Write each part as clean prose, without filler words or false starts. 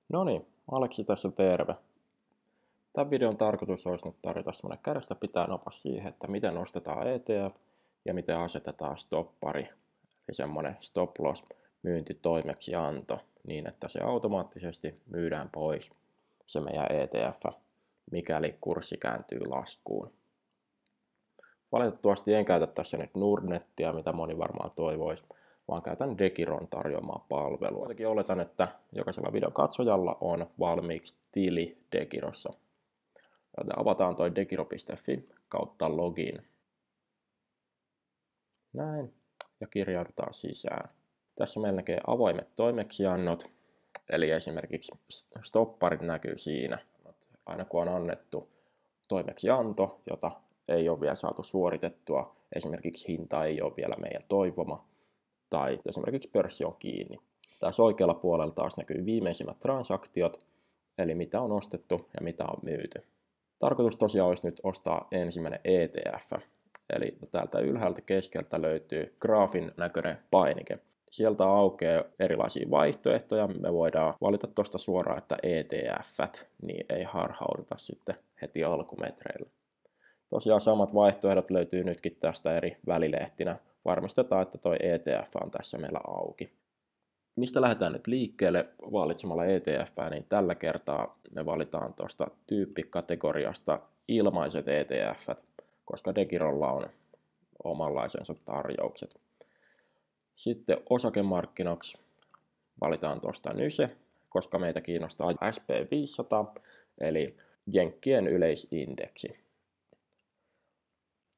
No niin, Aleksi tässä terve. Tämän videon tarkoitus olisi nyt tarjota semmoinen kädestä pitäen opas siihen, että miten nostetaan ETF ja miten asetetaan stoppari, eli semmoinen stop loss myyntitoimeksianto niin, että se automaattisesti myydään pois se meidän ETF, mikäli kurssi kääntyy laskuun. Valitettavasti en käytä tässä nyt Nordnettia, mitä moni varmaan toivoisi, vaan käytän Degiron tarjoamaa palvelua. Kuitenkin oletan, että jokaisella videon katsojalla on valmiiksi tili Degirossa. Joten avataan toi degiro.fi kautta login. Näin. Ja kirjaudutaan sisään. Tässä meillä näkee avoimet toimeksiannot. Eli esimerkiksi stopparit näkyy siinä. Aina kun on annettu toimeksianto, jota ei ole vielä saatu suoritettua, esimerkiksi hinta ei ole vielä meidän toivoma, tai esimerkiksi pörssi on kiinni. Tässä oikealla puolella taas näkyy viimeisimmät transaktiot, eli mitä on ostettu ja mitä on myyty. Tarkoitus tosiaan olisi nyt ostaa ensimmäinen ETF, eli täältä ylhäältä keskeltä löytyy graafin näköinen painike. Sieltä aukeaa erilaisia vaihtoehtoja, me voidaan valita tuosta suoraan, että ETF, niin ei harhauduta sitten heti alkumetreillä. Tosiaan samat vaihtoehdot löytyy nytkin tästä eri välilehtinä. Varmistetaan, että tuo ETF on tässä meillä auki. Mistä lähdetään nyt liikkeelle valitsemalla ETF, niin tällä kertaa me valitaan tuosta tyyppikategoriasta ilmaiset ETF, koska Degirolla on omanlaisensa tarjoukset. Sitten osakemarkkinoiksi valitaan tuosta Nyse, koska meitä kiinnostaa SP500, eli Jenkkien yleisindeksi.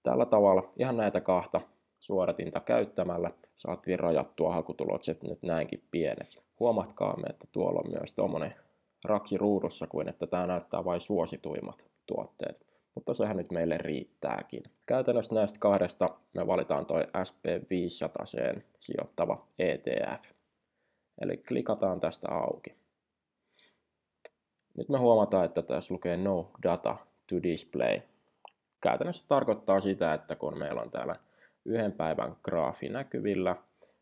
Tällä tavalla ihan näitä kahta suodatinta käyttämällä saatiin rajattua hakutulokset nyt näinkin pieneksi. Huomatkaamme, että tuolla on myös tuommoinen raksi ruudussa, kuin että tämä näyttää vain suosituimmat tuotteet. Mutta sehän nyt meille riittääkin. Käytännössä näistä kahdesta me valitaan toi SP500 sijoittava ETF. Eli klikataan tästä auki. Nyt me huomataan, että tässä lukee No Data to Display. Käytännössä tarkoittaa sitä, että kun meillä on täällä yhden päivän graafi näkyvillä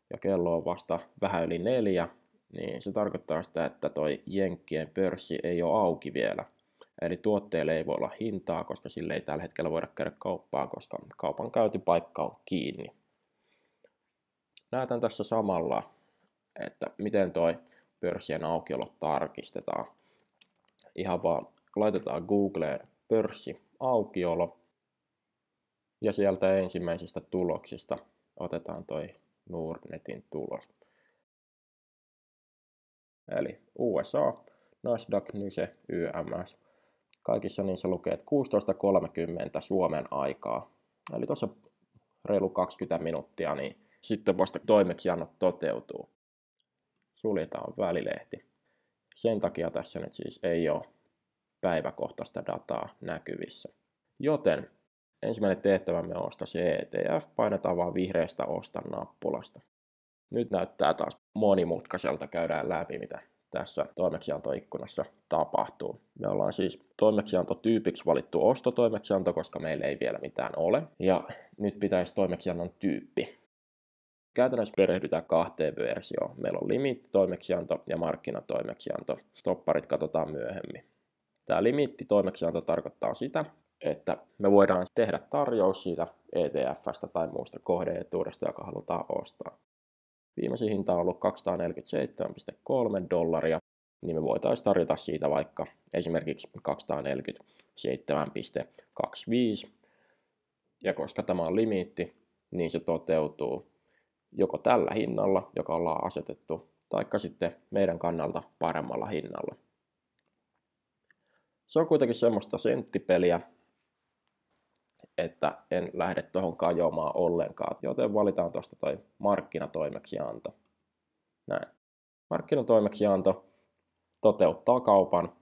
ja kello on vasta vähän yli 4, niin se tarkoittaa sitä, että toi Jenkkien pörssi ei ole auki vielä. Eli tuotteelle ei voi olla hintaa, koska sille ei tällä hetkellä voida käydä kauppaa, koska kaupan käytypaikka on kiinni. Näytän tässä samalla, että miten toi pörssien aukiolo tarkistetaan. Ihan vaan laitetaan Googleen pörssi aukiolo. Ja sieltä ensimmäisistä tuloksista otetaan toi Nordnetin tulos. Eli USA, Nasdaq, Nyse, YMS. Kaikissa niissä lukee, että 16.30 Suomen aikaa. Eli tuossa reilu 20 minuuttia, niin sitten vasta toimeksiannot toteutuu. Suljetaan välilehti. Sen takia tässä nyt siis ei ole päiväkohtaista dataa näkyvissä. Joten ensimmäinen tehtävämme on ostaa se ETF, painetaan vaan vihreästä osta nappulasta. Nyt näyttää taas monimutkaiselta, käydään läpi mitä tässä toimeksiantoikkunassa tapahtuu. Me ollaan siis toimeksiantotyypiksi valittu ostotoimeksianto, koska meillä ei vielä mitään ole. Ja nyt pitäisi toimeksiannon tyyppi. Käytännössä perehdytään kahteen versioon. Meillä on limiittitoimeksianto ja markkinatoimeksianto. Stopparit katsotaan myöhemmin. Tämä limiittitoimeksianto tarkoittaa sitä, että me voidaan tehdä tarjous siitä ETF:stä tai muusta kohde-etuudesta, joka halutaan ostaa. Viimeisin hinta on ollut $247,3, niin me voitaisiin tarjota siitä vaikka esimerkiksi 247,25. Ja koska tämä on limiitti, niin se toteutuu joko tällä hinnalla, joka ollaan asetettu, taikka sitten meidän kannalta paremmalla hinnalla. Se on kuitenkin semmoista senttipeliä, että en lähde tuohon kajoamaan ollenkaan, joten valitaan tuosta toi markkinatoimeksianto. Näin. Markkinatoimeksianto toteuttaa kaupan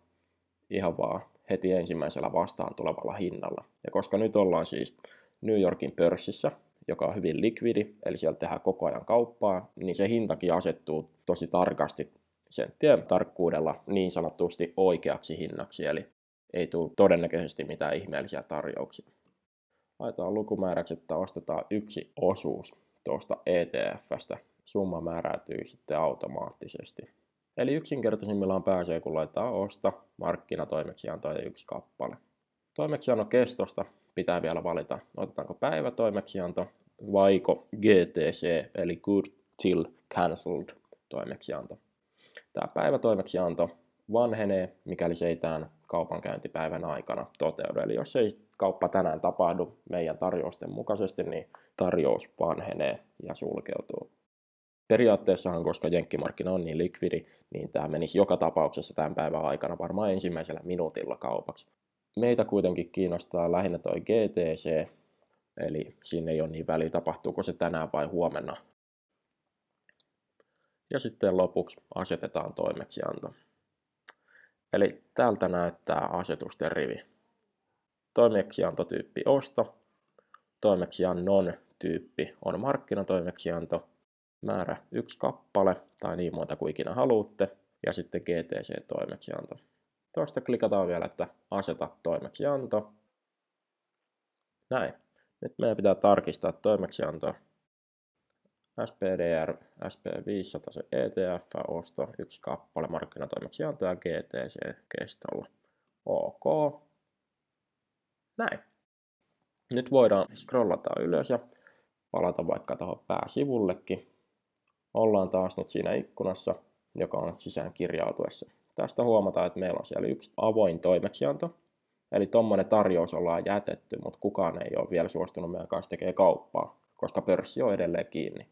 ihan vaan heti ensimmäisellä vastaan tulevalla hinnalla. Ja koska nyt ollaan siis New Yorkin pörssissä, joka on hyvin likvidi, eli siellä tehdään koko ajan kauppaa, niin se hintakin asettuu tosi tarkasti senttien tarkkuudella niin sanotusti oikeaksi hinnaksi, eli ei tule todennäköisesti mitään ihmeellisiä tarjouksia. Laitetaan lukumääräksi, että ostetaan yksi osuus tuosta ETF:stä. Summa määräytyy sitten automaattisesti. Eli yksinkertaisimmillaan pääsee, kun laittaa osta, markkinatoimeksianto ja 1 kappale. Toimeksiannon kestosta pitää vielä valita, otetaanko päivätoimeksianto vaiko GTC, eli Good Till Cancelled toimeksianto. Tämä päivätoimeksianto vanhenee, mikäli se ei tämän kaupankäyntipäivän aikana toteudu. Eli jos ei kauppa tänään tapahdu meidän tarjousten mukaisesti, niin tarjous vanhenee ja sulkeutuu. Periaatteessahan, koska jenkkimarkkina on niin likvidi, niin tämä menisi joka tapauksessa tämän päivän aikana varmaan ensimmäisellä minuutilla kaupaksi. Meitä kuitenkin kiinnostaa lähinnä toi GTC, eli siinä ei ole niin väliä, tapahtuuko se tänään vai huomenna. Ja sitten lopuksi asetetaan toimeksianto. Eli täältä näyttää asetusten rivi. Toimeksiantotyyppi osto, toimeksiannon tyyppi on markkinatoimeksianto, määrä 1 kappale tai niin monta kuin ikinä haluatte, ja sitten GTC-toimeksianto. Tuosta klikataan vielä, että aseta toimeksianto. Näin. Nyt meidän pitää tarkistaa toimeksianto. SPDR, SP500 ETF, osto 1 kappale, markkinatoimeksianto ja GTC kestolla. OK. Näin. Nyt voidaan scrollata ylös ja palata vaikka tuohon pääsivullekin. Ollaan taas nyt siinä ikkunassa, joka on sisään kirjautuessa. Tästä huomataan, että meillä on siellä 1 avoin toimeksianto. Eli tuommoinen tarjous ollaan jätetty, mutta kukaan ei ole vielä suostunut meidän kanssa tekemään kauppaa, koska pörssi on edelleen kiinni.